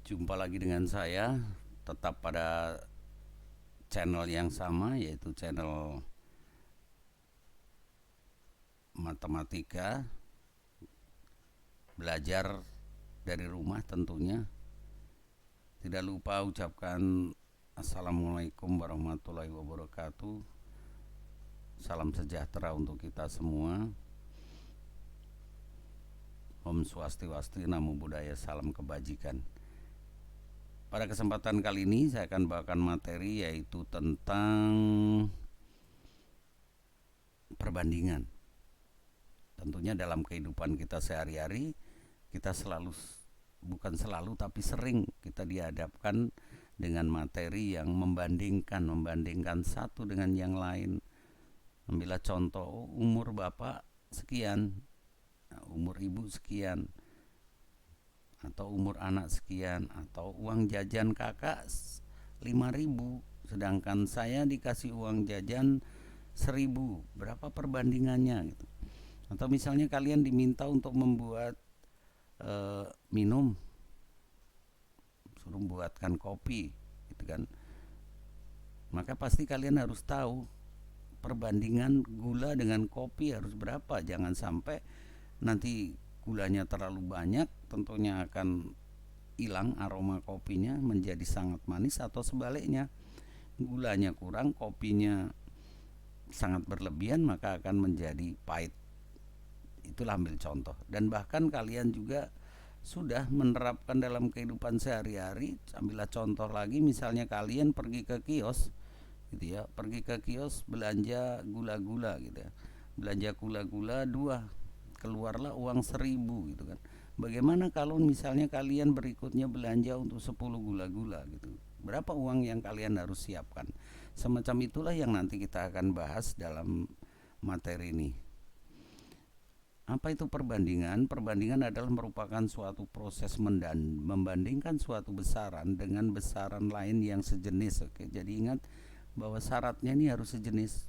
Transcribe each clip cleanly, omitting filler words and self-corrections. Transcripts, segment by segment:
Jumpa lagi dengan saya, tetap pada channel yang sama, yaitu channel matematika, belajar dari rumah tentunya. Tidak lupa ucapkan Assalamualaikum warahmatullahi wabarakatuh. Salam sejahtera untuk kita semua. Om Swastiwasti, Namo Buddhaya, salam kebajikan. Pada kesempatan kali ini saya akan bawakan materi yaitu tentang perbandingan. Tentunya dalam kehidupan kita sehari-hari kita bukan selalu tapi sering kita dihadapkan dengan materi yang membandingkan satu dengan yang lain. Ambillah contoh, umur bapak sekian, umur ibu sekian, atau umur anak sekian, atau uang jajan kakak 5.000, sedangkan saya dikasih uang jajan 1.000. Berapa perbandingannya gitu. Atau misalnya kalian diminta untuk membuat minum, suruh buatkan kopi gitu kan, maka pasti kalian harus tahu perbandingan gula dengan kopi harus berapa. Jangan sampai nanti gulanya terlalu banyak, tentunya akan hilang aroma kopinya menjadi sangat manis, atau sebaliknya gulanya kurang, kopinya sangat berlebihan, maka akan menjadi pahit. Itulah ambil contoh. Dan bahkan kalian juga sudah menerapkan dalam kehidupan sehari-hari. Ambillah contoh lagi, misalnya kalian pergi ke kios gitu ya, pergi ke kios belanja gula-gula gitu ya, belanja gula-gula 2, keluarlah uang 1.000 gitu kan. Bagaimana kalau misalnya kalian berikutnya belanja untuk 10 gula-gula gitu, berapa uang yang kalian harus siapkan? Semacam itulah yang nanti kita akan bahas dalam materi ini. Apa itu perbandingan? Perbandingan adalah merupakan suatu proses membandingkan suatu besaran dengan besaran lain yang sejenis. Oke, jadi ingat bahwa syaratnya ini harus sejenis.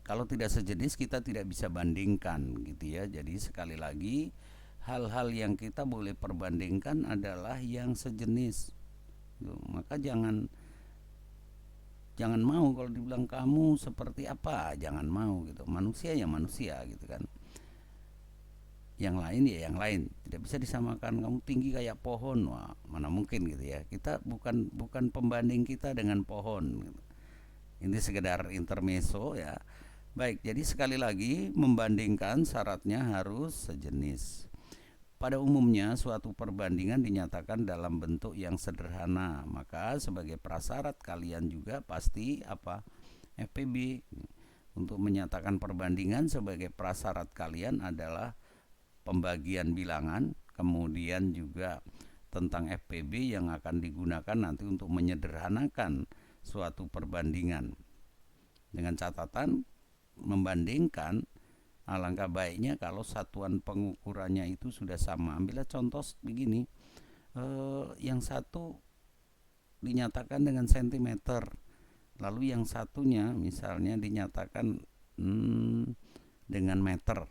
Kalau tidak sejenis kita tidak bisa bandingkan gitu ya. Jadi sekali lagi, hal-hal yang kita boleh perbandingkan adalah yang sejenis. Maka jangan mau kalau dibilang kamu seperti apa, jangan mau gitu. Manusia ya manusia gitu kan, yang lain ya yang lain, tidak bisa disamakan. Kamu tinggi kayak pohon, wah mana mungkin gitu ya. Kita bukan pembanding kita dengan pohon gitu. Ini sekedar intermezzo ya. Baik, jadi sekali lagi, membandingkan syaratnya harus sejenis. Pada umumnya suatu perbandingan dinyatakan dalam bentuk yang sederhana, maka sebagai prasyarat kalian juga pasti apa? FPB. Untuk menyatakan perbandingan sebagai prasyarat kalian adalah pembagian bilangan, kemudian juga tentang FPB yang akan digunakan nanti untuk menyederhanakan suatu perbandingan. Dengan catatan, membandingkan alangkah baiknya kalau satuan pengukurannya itu sudah sama. Ambillah contoh begini, yang satu dinyatakan dengan sentimeter, lalu yang satunya misalnya dinyatakan dengan meter.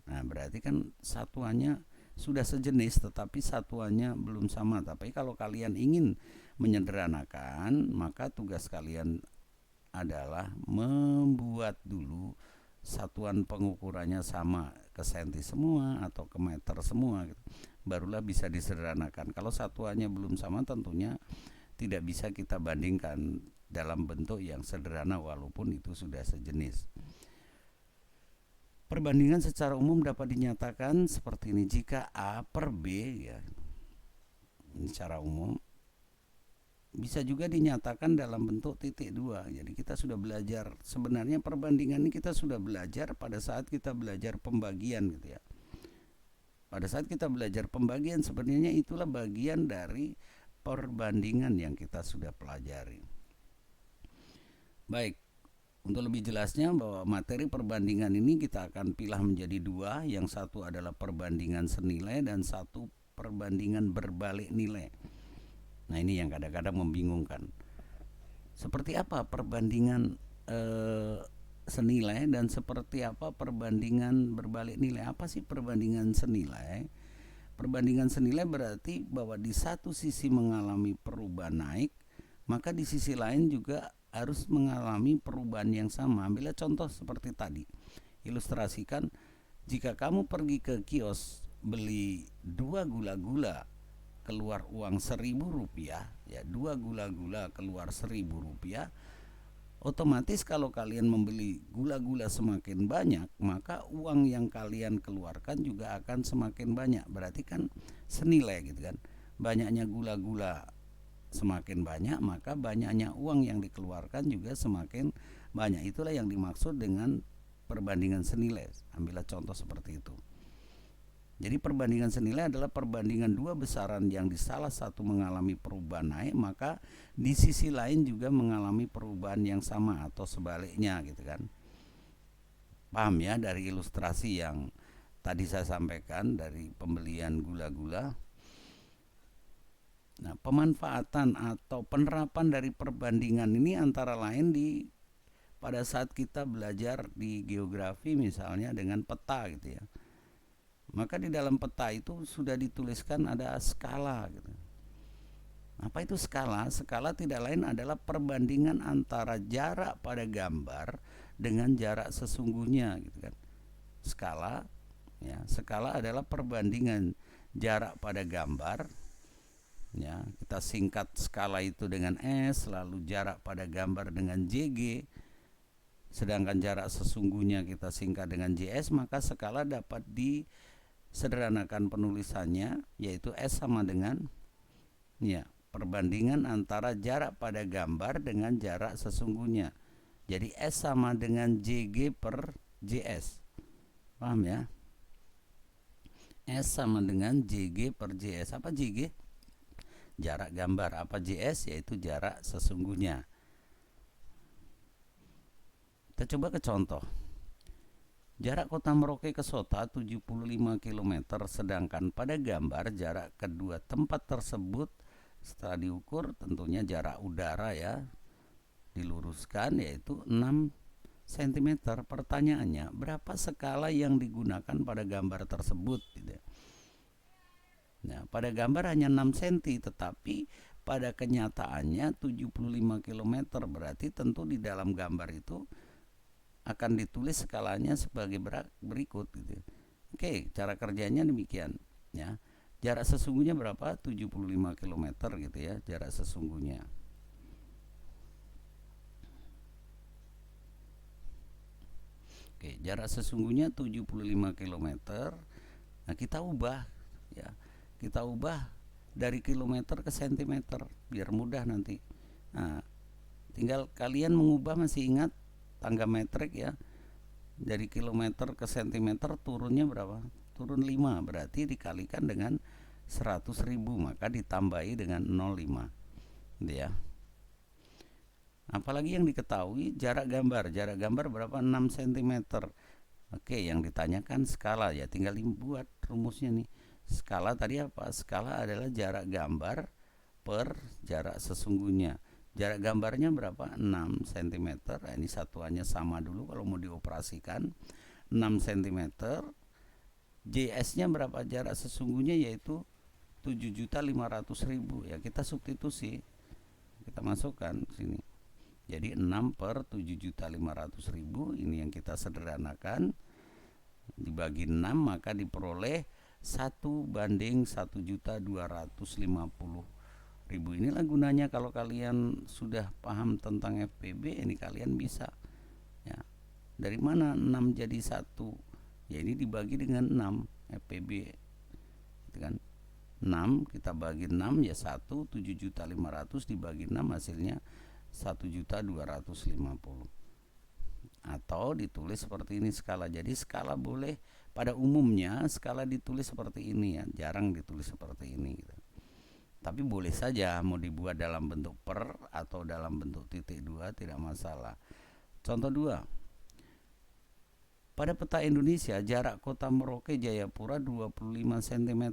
Nah, berarti kan satuannya sudah sejenis tetapi satuannya belum sama. Tapi kalau kalian ingin menyederhanakan, maka tugas kalian adalah membuat dulu satuan pengukurannya sama, ke senti semua atau ke meter semua gitu. Barulah bisa disederhanakan. Kalau satuannya belum sama, tentunya tidak bisa kita bandingkan dalam bentuk yang sederhana walaupun itu sudah sejenis. Perbandingan secara umum dapat dinyatakan seperti ini. Jika A per B ya, ini secara umum, bisa juga dinyatakan dalam bentuk titik 2. Jadi kita sudah belajar, sebenarnya perbandingan ini kita sudah belajar pada saat kita belajar pembagian gitu ya. Pada saat kita belajar pembagian, sebenarnya itulah bagian dari perbandingan yang kita sudah pelajari. Baik, untuk lebih jelasnya bahwa materi perbandingan ini kita akan pilah menjadi 2. Yang satu adalah perbandingan senilai dan satu perbandingan berbalik nilai. Nah, ini yang kadang-kadang membingungkan. Seperti apa perbandingan senilai dan seperti apa perbandingan berbalik nilai? Apa sih perbandingan senilai? Perbandingan senilai berarti bahwa di satu sisi mengalami perubahan naik, maka di sisi lain juga harus mengalami perubahan yang sama. Ambillah contoh seperti tadi. Ilustrasikan, jika kamu pergi ke kios beli 2 gula-gula keluar uang Rp1.000, ya 2 gula-gula keluar Rp1.000, otomatis kalau kalian membeli gula-gula semakin banyak, maka uang yang kalian keluarkan juga akan semakin banyak. Berarti kan senilai gitu kan. Banyaknya gula-gula semakin banyak, maka banyaknya uang yang dikeluarkan juga semakin banyak. Itulah yang dimaksud dengan perbandingan senilai. Ambillah contoh seperti itu. Jadi perbandingan senilai adalah perbandingan dua besaran yang di salah satu mengalami perubahan naik, maka di sisi lain juga mengalami perubahan yang sama atau sebaliknya gitu kan. Paham ya dari ilustrasi yang tadi saya sampaikan dari pembelian gula-gula. Nah, pemanfaatan atau penerapan dari perbandingan ini antara lain pada saat kita belajar di geografi misalnya dengan peta gitu ya. Maka di dalam peta itu sudah dituliskan ada skala gitu. Apa itu skala? Skala tidak lain adalah perbandingan antara jarak pada gambar dengan jarak sesungguhnya gitu kan. Skala ya, skala adalah perbandingan jarak pada gambar ya. Kita singkat skala itu dengan S, lalu jarak pada gambar dengan JG. Sedangkan jarak sesungguhnya kita singkat dengan JS, maka skala dapat disederhanakan penulisannya, yaitu S sama dengan ya, perbandingan antara jarak pada gambar dengan jarak sesungguhnya. Jadi S sama dengan JG per JS. Paham ya? S sama dengan JG per JS. Apa JG? Jarak gambar. Apa JS? Yaitu jarak sesungguhnya. Kita coba ke contoh. Jarak kota Merauke ke Sota 75 km, sedangkan pada gambar jarak kedua tempat tersebut setelah diukur tentunya jarak udara ya diluruskan yaitu 6 cm. Pertanyaannya, berapa skala yang digunakan pada gambar tersebut gitu. Nah, pada gambar hanya 6 cm, tetapi pada kenyataannya 75 km, berarti tentu di dalam gambar itu akan ditulis skalanya sebagai berikut gitu. Oke, cara kerjanya demikian ya. Jarak sesungguhnya berapa? 75 km gitu ya, jarak sesungguhnya. Oke, jarak sesungguhnya 75 km. Nah, kita ubah ya. Kita ubah dari kilometer ke sentimeter biar mudah nanti. Nah, tinggal kalian mengubah, masih ingat tangga metrik ya, dari kilometer ke sentimeter turunnya berapa? Turun 5, berarti dikalikan dengan 100.000, maka ditambahi dengan 0,5 gitu ya. Apalagi yang diketahui jarak gambar berapa? 6 cm. Oke, yang ditanyakan skala ya, tinggal buat rumusnya nih. Skala tadi apa? Skala adalah jarak gambar per jarak sesungguhnya. Jarak gambarnya berapa? 6 cm. Nah, ini satuannya sama dulu kalau mau dioperasikan. 6 cm. JS-nya berapa? Jarak sesungguhnya yaitu 7.500.000 ya. Kita substitusi. Kita masukkan sini. Jadi 6 per 7.500.000, ini yang kita sederhanakan. Dibagi 6 maka diperoleh 1:1.250.000. Inilah gunanya kalau kalian sudah paham tentang FPB, ini kalian bisa ya. Dari mana 6 jadi 1? Ya, ini dibagi dengan 6 FPB gitu kan. 6 kita bagi 6 ya 1, 7.500 dibagi 6 hasilnya 1.250.000. Atau ditulis seperti ini skala. Jadi skala boleh, pada umumnya skala ditulis seperti ini ya, jarang ditulis seperti ini gitu. Tapi boleh saja mau dibuat dalam bentuk per atau dalam bentuk titik 2, tidak masalah. Contoh 2. Pada peta Indonesia jarak kota Merauke Jayapura 25 cm.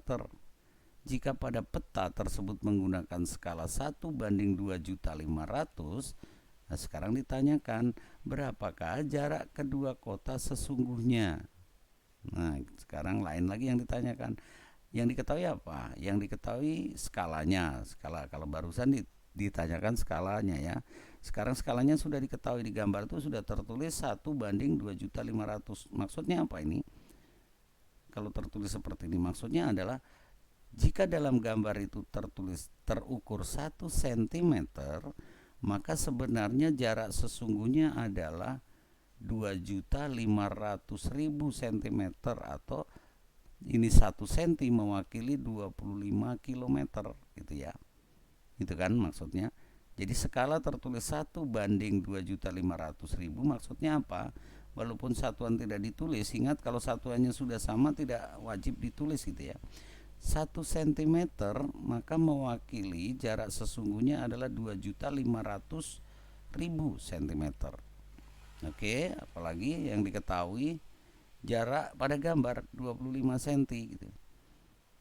Jika pada peta tersebut menggunakan skala 1:2.500.000, nah sekarang ditanyakan berapakah jarak kedua kota sesungguhnya. Nah, sekarang lain lagi yang ditanyakan. Yang diketahui apa? Yang diketahui skalanya. Skala, kalau barusan ditanyakan skalanya ya. Sekarang skalanya sudah diketahui, di gambar itu sudah tertulis 1:2.500.000. Maksudnya apa ini? Kalau tertulis seperti ini, maksudnya adalah jika dalam gambar itu terukur 1 cm, maka sebenarnya jarak sesungguhnya adalah 2.500.000 cm, atau ini 1 cm mewakili 25 km gitu ya. Itu kan maksudnya. Jadi skala tertulis 1:2.500.000, maksudnya apa? Walaupun satuan tidak ditulis, ingat kalau satuannya sudah sama tidak wajib ditulis gitu ya. 1 cm maka mewakili jarak sesungguhnya adalah 2.500.000 cm. Oke, apalagi yang diketahui jarak pada gambar 25 cm gitu.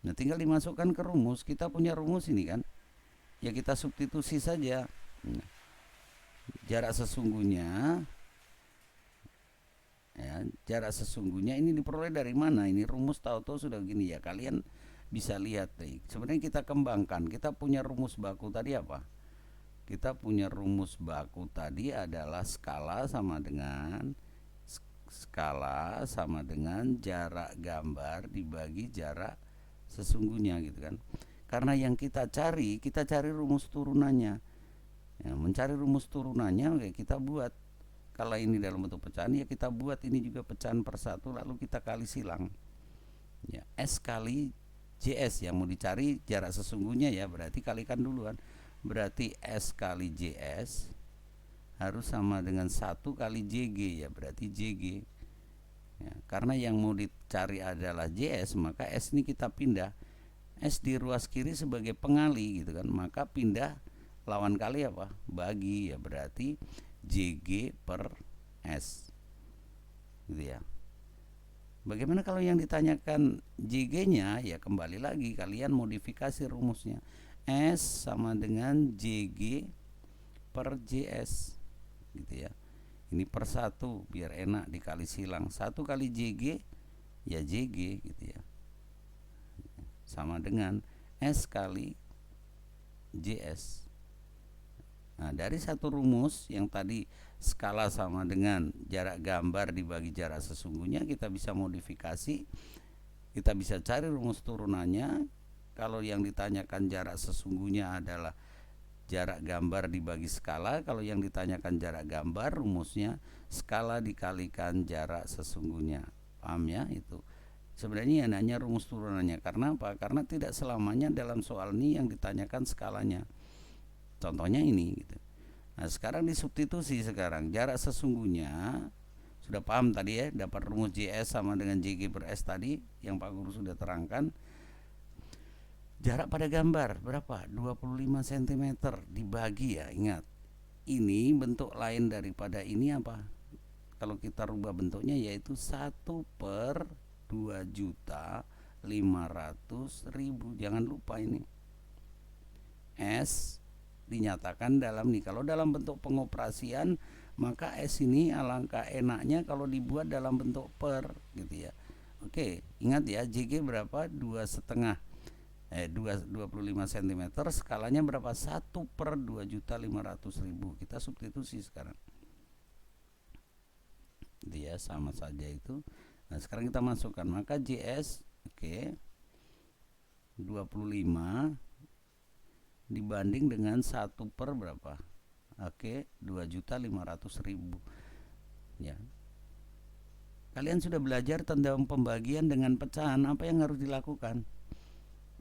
Nah, tinggal dimasukkan ke rumus. Kita punya rumus ini kan. Ya kita substitusi saja. Nah, jarak sesungguhnya ya, jarak sesungguhnya ini diperoleh dari mana? Ini rumus tahu-tahu sudah gini ya. Kalian bisa lihat deh. Sebenarnya kita kembangkan. Kita punya rumus baku tadi apa? Kita punya rumus baku tadi adalah skala sama dengan jarak gambar dibagi jarak sesungguhnya gitu kan. Karena yang kita cari rumus turunannya. Ya, mencari rumus turunannya oke, kita buat. Kalau ini dalam bentuk pecahan ya kita buat ini juga pecahan per satu, lalu kita kali silang. Ya, S kali JS yang mau dicari jarak sesungguhnya ya, berarti kalikan duluan. Berarti S kali JS harus sama dengan 1 kali JG ya, berarti JG ya, karena yang mau dicari adalah JS, maka S ini kita pindah. S di ruas kiri sebagai pengali gitu kan, maka pindah lawan kali apa? Bagi ya, berarti JG per S gitu ya. Bagaimana kalau yang ditanyakan JG-nya? Ya kembali lagi kalian modifikasi rumusnya. S sama dengan JG per JS gitu ya. Ini per 1 biar enak dikali silang. 1 kali JG ya JG gitu ya. Sama dengan S kali JS. Nah, dari satu rumus yang tadi skala sama dengan jarak gambar dibagi jarak sesungguhnya, kita bisa modifikasi. Kita bisa cari rumus turunannya. Kalau yang ditanyakan jarak sesungguhnya adalah jarak gambar dibagi skala. Kalau yang ditanyakan jarak gambar, rumusnya skala dikalikan jarak sesungguhnya. Paham ya itu? Sebenarnya ya nanya rumus turunannya. Karena apa? Karena tidak selamanya dalam soal ini yang ditanyakan skalanya. Contohnya ini gitu. Nah, sekarang disubstitusi sekarang. Jarak sesungguhnya sudah paham tadi ya, dapat rumus JS sama dengan JG per S tadi yang Pak Guru sudah terangkan. Jarak pada gambar berapa? 25 cm dibagi ya, ingat. Ini bentuk lain daripada ini apa? Kalau kita rubah bentuknya yaitu 1/2.500.000. Jangan lupa ini. S dinyatakan dalam nih. Kalau dalam bentuk pengoperasian maka S ini alangkah enaknya kalau dibuat dalam bentuk per gitu ya. Oke, ingat ya, JG berapa? 25 cm, skalanya berapa? 1/2.500.000. Kita substitusi sekarang. Dia sama saja itu. Nah, sekarang kita masukkan, maka JS oke, 25 dibanding dengan 1 per berapa? Oke, 2.500.000 ya. Kalian sudah belajar tentang pembagian dengan pecahan. Apa yang harus dilakukan?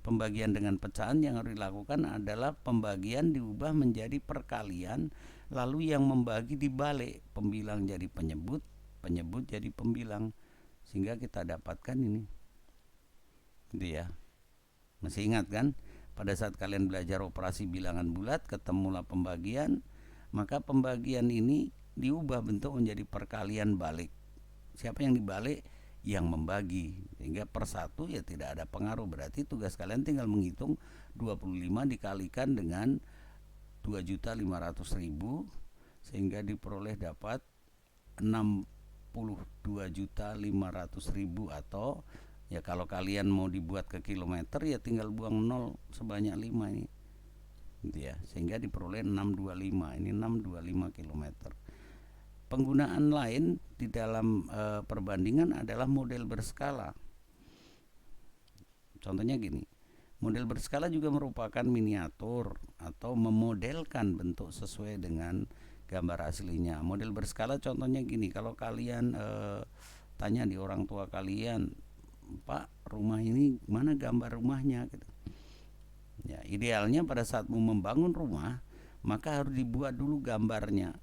Pembagian dengan pecahan yang harus dilakukan adalah pembagian diubah menjadi perkalian, lalu yang membagi dibalik, pembilang jadi penyebut, penyebut jadi pembilang, sehingga kita dapatkan ini. Gitu ya. Masih ingat kan? Pada saat kalian belajar operasi bilangan bulat, ketemulah pembagian, maka pembagian ini diubah bentuk menjadi perkalian balik. Siapa yang dibalik? Yang membagi, sehingga per 1 ya tidak ada pengaruh. Berarti tugas kalian tinggal menghitung 25 dikalikan dengan 2.500.000 sehingga diperoleh dapat 62.500.000, atau Ya kalau kalian mau dibuat ke kilometer ya tinggal buang 0 sebanyak 5 ini. Gitu ya. Sehingga diperoleh 625. Ini 625 kilometer. Penggunaan lain di dalam perbandingan adalah model berskala. Contohnya gini. Model berskala juga merupakan miniatur atau memodelkan bentuk sesuai dengan gambar aslinya. Model berskala contohnya gini, kalau kalian tanya di orang tua kalian, Pak, rumah ini mana gambar rumahnya gitu. Ya, idealnya pada saat mau membangun rumah, maka harus dibuat dulu gambarnya,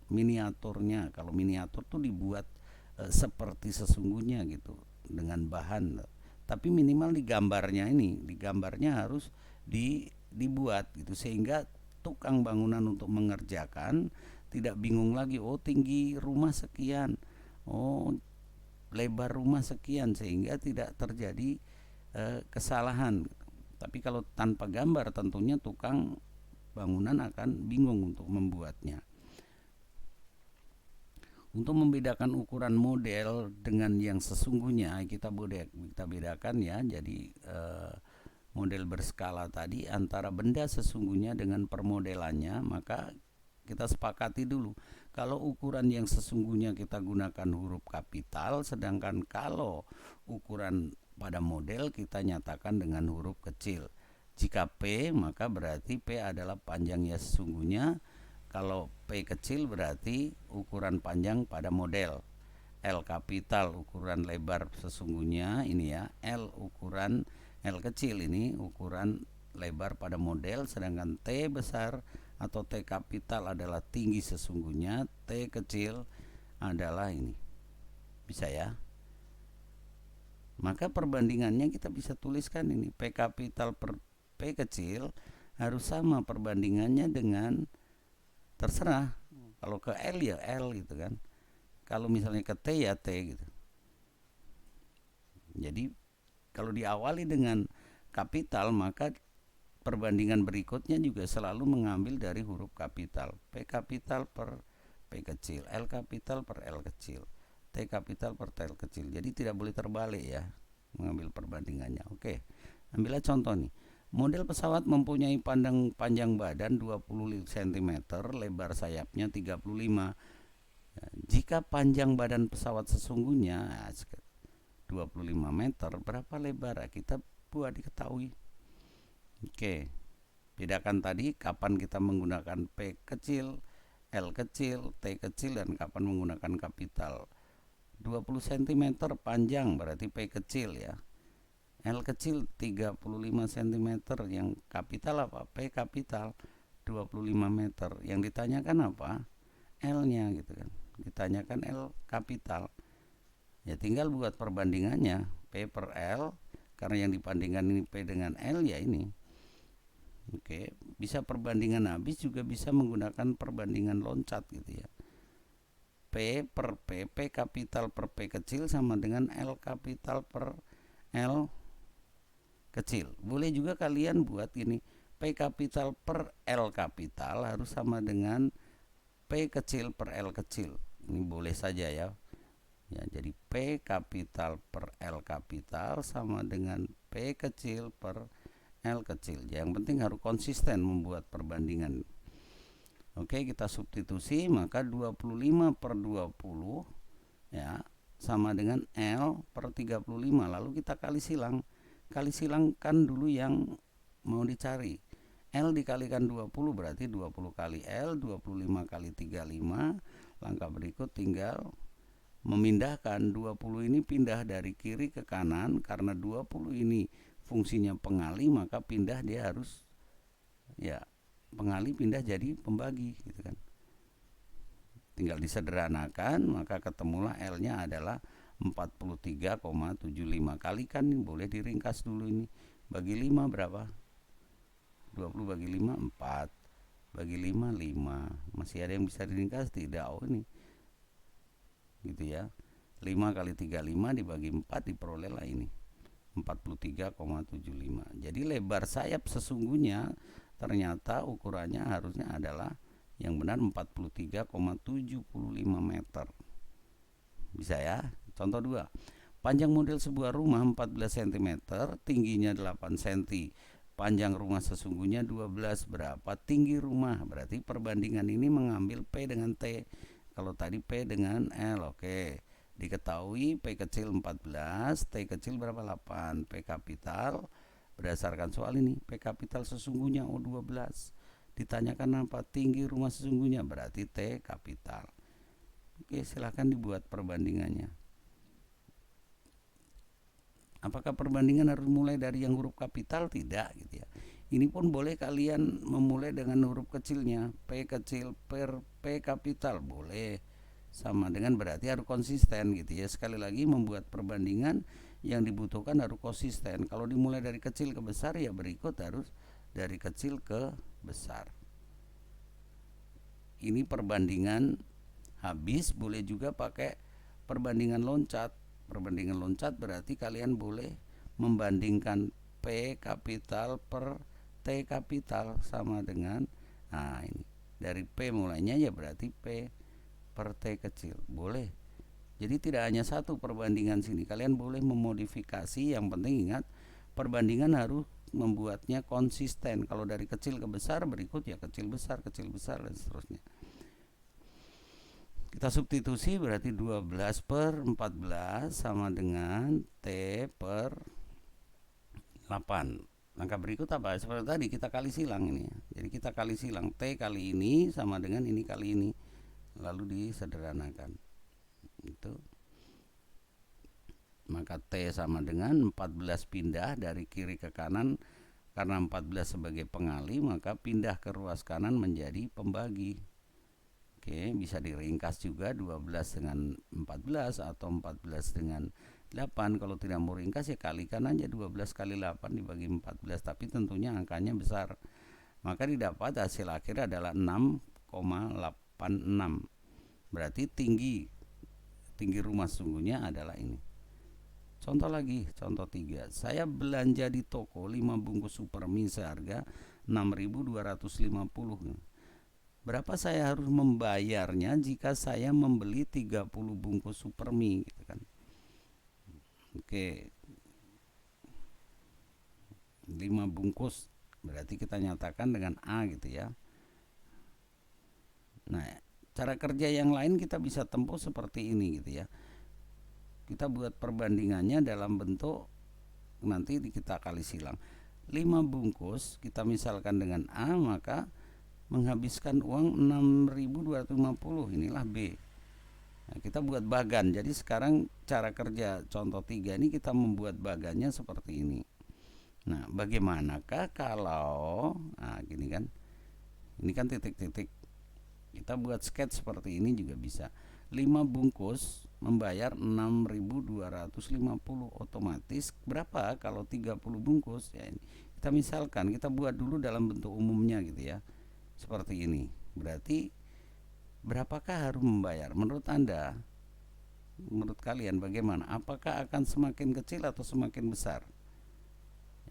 miniaturnya. Kalau miniatur tuh dibuat seperti sesungguhnya gitu dengan bahan. Tapi minimal di gambarnya harus dibuat gitu sehingga tukang bangunan untuk mengerjakan tidak bingung lagi, oh tinggi rumah sekian, oh lebar rumah sekian, sehingga tidak terjadi kesalahan. Tapi kalau tanpa gambar tentunya tukang bangunan akan bingung untuk membuatnya. Untuk membedakan ukuran model dengan yang sesungguhnya kita bedakan ya. Jadi model berskala tadi antara benda sesungguhnya dengan permodelannya, maka kita sepakati dulu. Kalau ukuran yang sesungguhnya kita gunakan huruf kapital, sedangkan kalau ukuran pada model kita nyatakan dengan huruf kecil. Jika P, maka berarti P adalah panjangnya sesungguhnya. Kalau P kecil berarti ukuran panjang pada model. L kapital ukuran lebar sesungguhnya ini ya. L kecil ini ukuran lebar pada model, sedangkan T besar atau T kapital adalah tinggi sesungguhnya, T kecil adalah ini. Bisa ya? Maka perbandingannya kita bisa tuliskan ini, P kapital per P kecil harus sama perbandingannya dengan, terserah, kalau ke L ya L gitu kan, kalau misalnya ke T ya T gitu. Jadi kalau diawali dengan kapital, maka perbandingan berikutnya juga selalu mengambil dari huruf kapital. P kapital per P kecil, L kapital per L kecil, T kapital per T kecil. Jadi tidak boleh terbalik ya mengambil perbandingannya. Oke, ambillah contoh nih. Model pesawat mempunyai panjang badan 20 cm, lebar sayapnya 35. Jika panjang badan pesawat sesungguhnya 25 meter, berapa lebar? Kita buat diketahui. Oke, bedakan tadi kapan kita menggunakan P kecil, L kecil, T kecil, dan kapan menggunakan kapital. 20 cm panjang berarti P kecil ya. L kecil 35 cm, yang kapital apa? P kapital 25 meter. Yang ditanyakan apa? L-nya gitu kan. Ditanyakan L kapital. Ya tinggal buat perbandingannya, P per L, karena yang dibandingkan ini P dengan L ya ini. Oke, bisa perbandingan habis, juga bisa menggunakan perbandingan loncat gitu ya. P per P, P kapital per P kecil sama dengan L kapital per L kecil. Boleh juga kalian buat ini, P kapital per L kapital harus sama dengan P kecil per L kecil. Ini boleh saja ya. Ya, jadi P kapital per L kapital sama dengan P kecil per L kecil. Yang penting harus konsisten membuat perbandingan. Oke, kita substitusi, maka 25 per 20 ya sama dengan L per 35. Lalu kita kali silang. Kali silangkan dulu yang mau dicari. L dikalikan 20 berarti 20 kali L, 25 kali 35. Langkah berikut tinggal memindahkan 20 ini, pindah dari kiri ke kanan. Karena 20 ini fungsinya pengali, maka pindah dia harus ya pengali pindah jadi pembagi gitu kan. Tinggal disederhanakan, maka ketemulah L-nya adalah 43,75. Kalikan nih, boleh diringkas dulu ini. Bagi 5 berapa? 20 bagi 5 4. Bagi 5 5. Masih ada yang bisa diringkas? Tidak. Oh ini. Gitu ya. 5 kali 35 dibagi 4 diperolehlah ini. 43,75. Jadi lebar sayap sesungguhnya ternyata ukurannya harusnya adalah yang benar 43,75 meter. Bisa ya. Contoh 2. Panjang model sebuah rumah 14 cm, tingginya 8 cm. Panjang rumah sesungguhnya 12. Berapa tinggi rumah? Berarti perbandingan ini mengambil P dengan T. Kalau tadi P dengan L, oke. Diketahui P kecil 14, T kecil berapa? 8. P kapital berdasarkan soal ini, P kapital sesungguhnya 12. Ditanyakan apa? Tinggi rumah sesungguhnya, berarti T kapital. Oke, silahkan dibuat perbandingannya. Apakah perbandingan harus mulai dari yang huruf kapital? Tidak, gitu ya. Ini pun boleh kalian memulai dengan huruf kecilnya, P kecil per P kapital, boleh. Sama dengan berarti harus konsisten, gitu ya. Sekali lagi, membuat perbandingan yang dibutuhkan harus konsisten. Kalau dimulai dari kecil ke besar, ya berikut harus dari kecil ke besar. Ini perbandingan habis. Boleh juga pakai perbandingan loncat. Perbandingan loncat berarti kalian boleh membandingkan P kapital per T kapital sama dengan, nah ini dari P mulainya ya berarti P per T kecil, boleh. Jadi tidak hanya satu perbandingan sini, kalian boleh memodifikasi. Yang penting ingat, perbandingan harus membuatnya konsisten. Kalau dari kecil ke besar, berikut ya kecil besar dan seterusnya. Kita substitusi, berarti 12 per 14 sama dengan T per 8. Langkah berikut apa? Seperti tadi kita kali silang ini. Jadi kita kali silang, T kali ini sama dengan ini kali ini. Lalu disederhanakan. Itu. Maka T sama dengan 14 pindah dari kiri ke kanan. Karena 14 sebagai pengali, maka pindah ke ruas kanan menjadi pembagi. Oke, bisa diringkas juga 12 dengan 14 atau 14 dengan 8. Kalau tidak mau ringkas ya kalikan aja 12 kali 8 dibagi 14, tapi tentunya angkanya besar. Maka didapat hasil akhir adalah 6,86. Berarti tinggi rumah sesungguhnya adalah ini. Contoh lagi, contoh 3. Saya belanja di toko 5 bungkus Supermi seharga 6.250. Berapa saya harus membayarnya jika saya membeli 30 bungkus Supermi, gitu kan. Oke. 5 bungkus berarti kita nyatakan dengan A, gitu ya. Nah, cara kerja yang lain kita bisa tempuh seperti ini, gitu ya. Kita buat perbandingannya dalam bentuk nanti kita kali silang. 5 bungkus kita misalkan dengan A, maka menghabiskan uang 6.250, inilah B. Nah, kita buat bagan. Jadi sekarang cara kerja contoh 3 ini kita membuat bagannya seperti ini. Nah, bagaimanakah kalau, nah gini kan, ini kan titik-titik. Kita buat sketch seperti ini juga bisa. 5 bungkus membayar 6.250, otomatis berapa kalau 30 bungkus? Ya, kita misalkan kita buat dulu dalam bentuk umumnya, gitu ya. Seperti ini. Berarti berapakah harus membayar? Menurut Anda, menurut kalian bagaimana? Apakah akan semakin kecil atau semakin besar?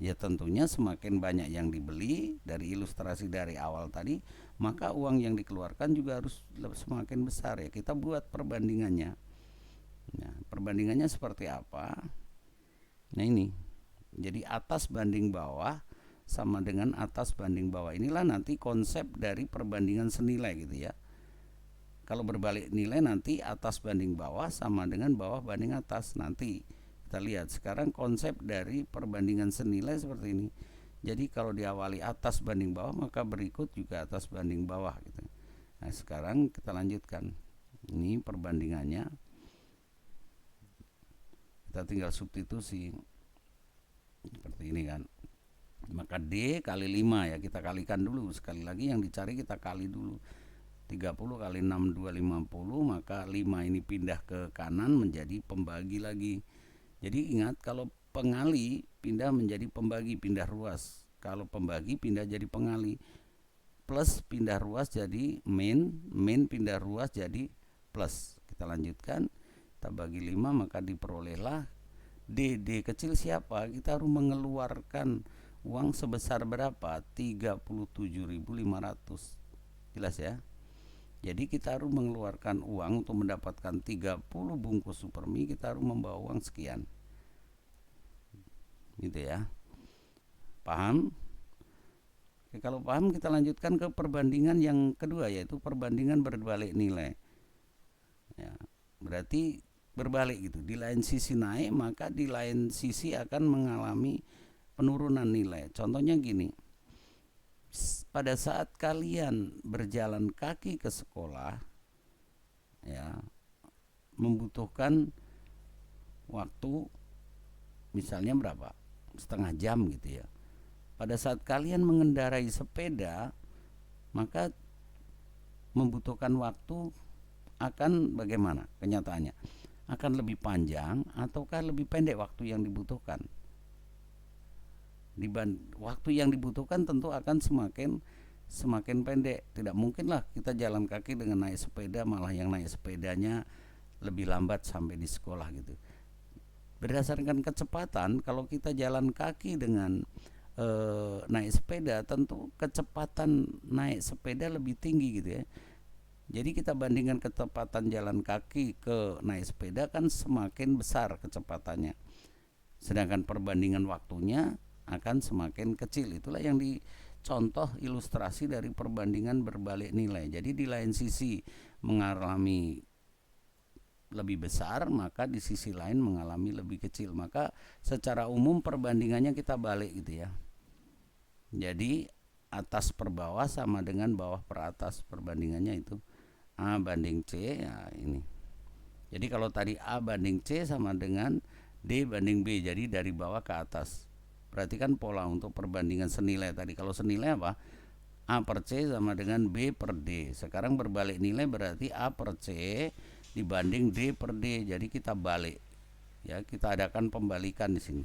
Ya tentunya semakin banyak yang dibeli. Dari ilustrasi dari awal tadi, maka uang yang dikeluarkan juga harus semakin besar ya. Kita buat perbandingannya. Nah, perbandingannya seperti apa? Nah ini. Jadi atas banding bawah sama dengan atas banding bawah. Inilah nanti konsep dari perbandingan senilai, gitu ya. Kalau berbalik nilai nanti atas banding bawah sama dengan bawah banding atas. Nanti kita lihat sekarang konsep dari perbandingan senilai seperti ini. Jadi kalau diawali atas banding bawah, maka berikut juga atas banding bawah, gitu. Nah, sekarang kita lanjutkan. Ini perbandingannya. Kita tinggal substitusi seperti ini kan. Maka D kali 5 ya, kita kalikan dulu. Sekali lagi yang dicari kita kali dulu. 30 kali 6 250, maka 5 ini pindah ke kanan menjadi pembagi lagi. Jadi ingat, kalau pengali pindah menjadi pembagi, pindah ruas. Kalau pembagi pindah jadi pengali. Plus pindah ruas jadi min pindah ruas jadi plus. Kita lanjutkan. Kita bagi 5, maka diperolehlah D. D kecil siapa? Kita harus mengeluarkan uang sebesar berapa? 37.500. Jelas ya? Jadi kita harus mengeluarkan uang untuk mendapatkan 30 bungkus supermie, kita harus membawa uang sekian. Gitu ya. Paham? Oke, kalau paham kita lanjutkan ke perbandingan yang kedua, yaitu perbandingan berbalik nilai. Ya, berarti berbalik gitu. Di lain sisi naik, maka di lain sisi akan mengalami penurunan nilai. Contohnya gini. Pada saat kalian berjalan kaki ke sekolah, ya, membutuhkan waktu misalnya berapa? Setengah jam gitu ya. Pada saat kalian mengendarai sepeda, maka membutuhkan waktu akan bagaimana kenyataannya? Akan lebih panjang ataukah lebih pendek waktu yang dibutuhkan? Waktu yang dibutuhkan tentu akan semakin pendek. Tidak mungkinlah kita jalan kaki dengan naik sepeda, malah yang naik sepedanya lebih lambat sampai di sekolah gitu. Berdasarkan kecepatan, kalau kita jalan kaki dengan naik sepeda, tentu kecepatan naik sepeda lebih tinggi gitu ya. Jadi kita bandingkan kecepatan jalan kaki ke naik sepeda kan semakin besar kecepatannya. Sedangkan perbandingan waktunya akan semakin kecil. Itulah yang dicontoh ilustrasi dari perbandingan berbalik nilai. Jadi di lain sisi mengalami lebih besar, maka di sisi lain mengalami lebih kecil. Maka secara umum perbandingannya kita balik gitu ya. Jadi atas per bawah sama dengan bawah per atas. Perbandingannya itu A banding C, ya ini. Jadi kalau tadi A banding C sama dengan D banding B, jadi dari bawah ke atas. Berarti kan pola untuk perbandingan senilai tadi. Kalau senilai apa? A per C sama dengan B per D. Sekarang berbalik nilai berarti A per C dibanding D per D. Jadi kita balik. Ya, kita adakan pembalikan di sini.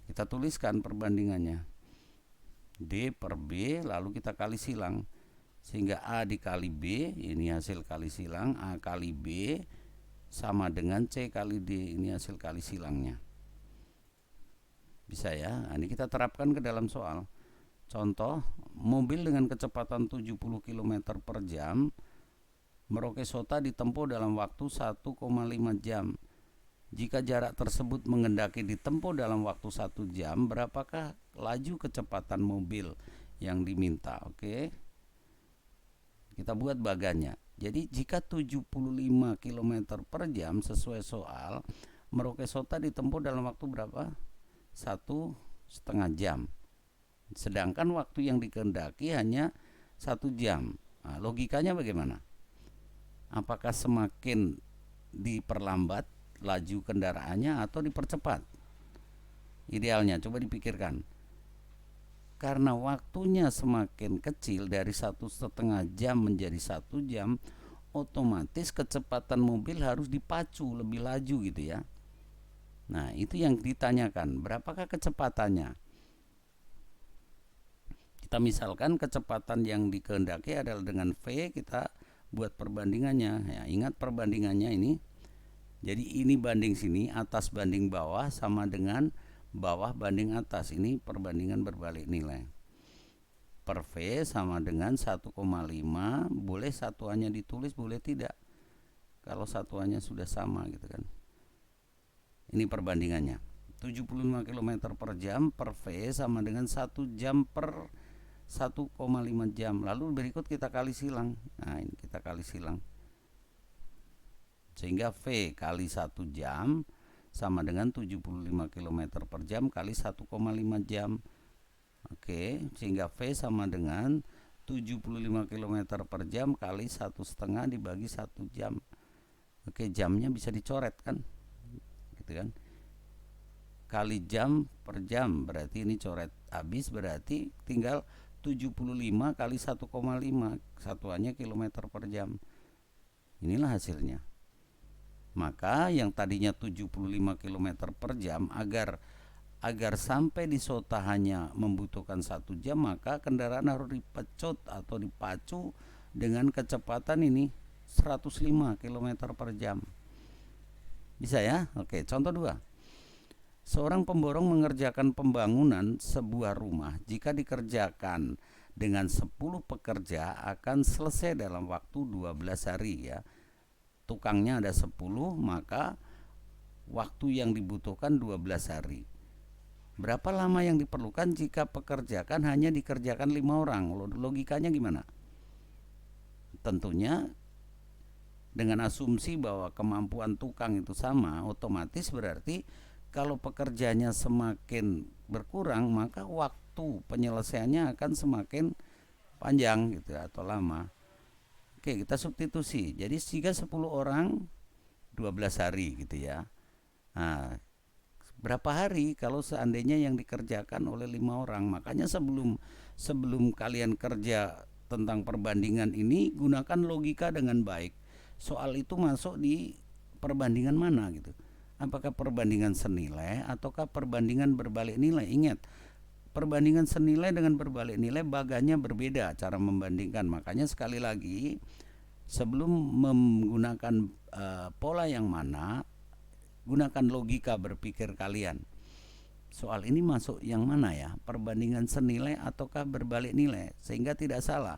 Kita tuliskan perbandingannya. D per B, lalu kita kali silang. Sehingga A dikali B, ini hasil kali silang. A kali B sama dengan C kali D, ini hasil kali silangnya. Bisa ya. Nah, ini kita terapkan ke dalam soal. Contoh, mobil dengan kecepatan 70 km per jam Merauke Sota ditempuh dalam waktu 1,5 jam. Jika jarak tersebut mengendaki ditempuh dalam waktu 1 jam, berapakah laju kecepatan mobil yang diminta? Oke. Kita buat bagannya. Jadi jika 75 km per jam sesuai soal, Merauke Sota ditempuh dalam waktu berapa? 1,5 jam. Sedangkan waktu yang dikehendaki hanya 1 jam. Nah, logikanya bagaimana? Apakah semakin diperlambat laju kendaraannya atau dipercepat? Idealnya coba dipikirkan. Karena waktunya semakin kecil dari 1,5 jam menjadi 1 jam, otomatis kecepatan mobil harus dipacu lebih laju gitu ya. Nah, itu yang ditanyakan, berapakah kecepatannya? Kita misalkan kecepatan yang dikehendaki adalah dengan V, kita buat perbandingannya. Ya, ingat perbandingannya ini. Jadi ini banding sini, atas banding bawah sama dengan bawah banding atas. Ini perbandingan berbalik nilai. Per V sama dengan 1,5, boleh satuannya ditulis, boleh tidak. Kalau satuannya sudah sama gitu kan. Ini perbandingannya. 75 km per jam per V sama dengan 1 jam per 1,5 jam. Lalu berikut kita kali silang. Nah, ini kita kali silang. Sehingga V kali 1 jam sama dengan 75 km per jam kali 1,5 jam. Oke, sehingga V sama dengan 75 km per jam kali 1,5 dibagi 1 jam. Oke, jamnya bisa dicoret kan? Gitu kan? Kali jam per jam, berarti ini coret habis, berarti tinggal 75 kali 1,5, satuannya kilometer per jam. Inilah hasilnya. Maka yang tadinya 75 km per jam, agar sampai di Sota hanya membutuhkan 1 jam, maka kendaraan harus dipecut atau dipacu dengan kecepatan ini 105 km per jam. Bisa ya? Oke, contoh 2. Seorang pemborong mengerjakan pembangunan sebuah rumah. Jika dikerjakan dengan 10 pekerja akan selesai dalam waktu 12 hari ya. Tukangnya ada 10, maka waktu yang dibutuhkan 12 hari. Berapa lama yang diperlukan jika pekerjaan hanya dikerjakan 5 orang? Logikanya gimana? Tentunya dengan asumsi bahwa kemampuan tukang itu sama, otomatis berarti kalau pekerjanya semakin berkurang, maka waktu penyelesaiannya akan semakin panjang gitu atau lama. Oke, kita substitusi. Jadi jika 10 orang 12 hari gitu ya. Nah, berapa hari kalau seandainya yang dikerjakan oleh 5 orang? Makanya sebelum kalian kerja tentang perbandingan ini, gunakan logika dengan baik. Soal itu masuk di perbandingan mana gitu. Apakah perbandingan senilai ataukah perbandingan berbalik nilai? Ingat, perbandingan senilai dengan berbalik nilai baganya berbeda cara membandingkan. Makanya sekali lagi, sebelum menggunakan pola yang mana, gunakan logika berpikir kalian. Soal ini masuk yang mana ya? Perbandingan senilai ataukah berbalik nilai? Sehingga tidak salah.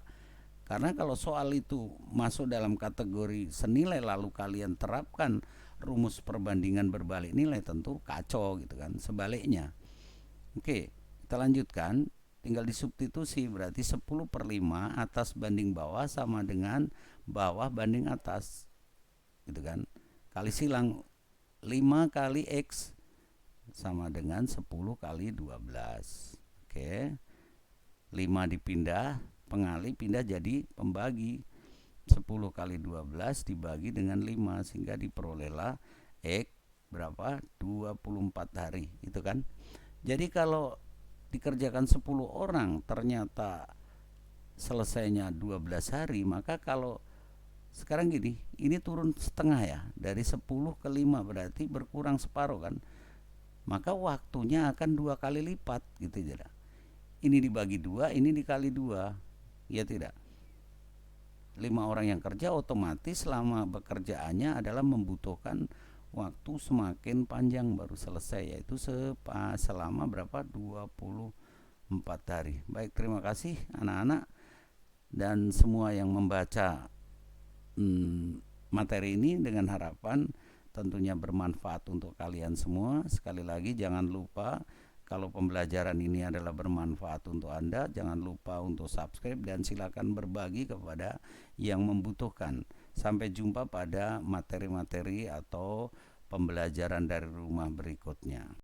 Karena kalau soal itu masuk dalam kategori senilai lalu kalian terapkan rumus perbandingan berbalik nilai, tentu kacau gitu kan. Sebaliknya. Oke, kita lanjutkan. Tinggal disubstitusi, berarti 10/5 atas banding bawah sama dengan bawah banding atas. Gitu kan. Kali silang 5 kali X sama dengan 10 kali 12. Oke. 5 dipindah, pengali pindah jadi pembagi. 10 kali 12 dibagi dengan 5 sehingga diperolehlah X berapa? 24 hari, itu kan. Jadi kalau dikerjakan 10 orang ternyata selesainya 12 hari, maka kalau sekarang gini, ini turun setengah ya, dari 10 ke 5 berarti berkurang separuh kan. Maka waktunya akan 2 kali lipat gitu tidak. Ini dibagi 2, ini dikali 2. Ya tidak. 5 orang yang kerja otomatis lama bekerjaannya adalah membutuhkan waktu semakin panjang baru selesai, yaitu selama berapa? 24 hari. Baik, terima kasih anak-anak dan semua yang membaca materi ini dengan harapan tentunya bermanfaat untuk kalian semua. Sekali lagi jangan lupa, kalau pembelajaran ini adalah bermanfaat untuk Anda, jangan lupa untuk subscribe dan silakan berbagi kepada yang membutuhkan. Sampai jumpa pada materi-materi atau pembelajaran dari rumah berikutnya.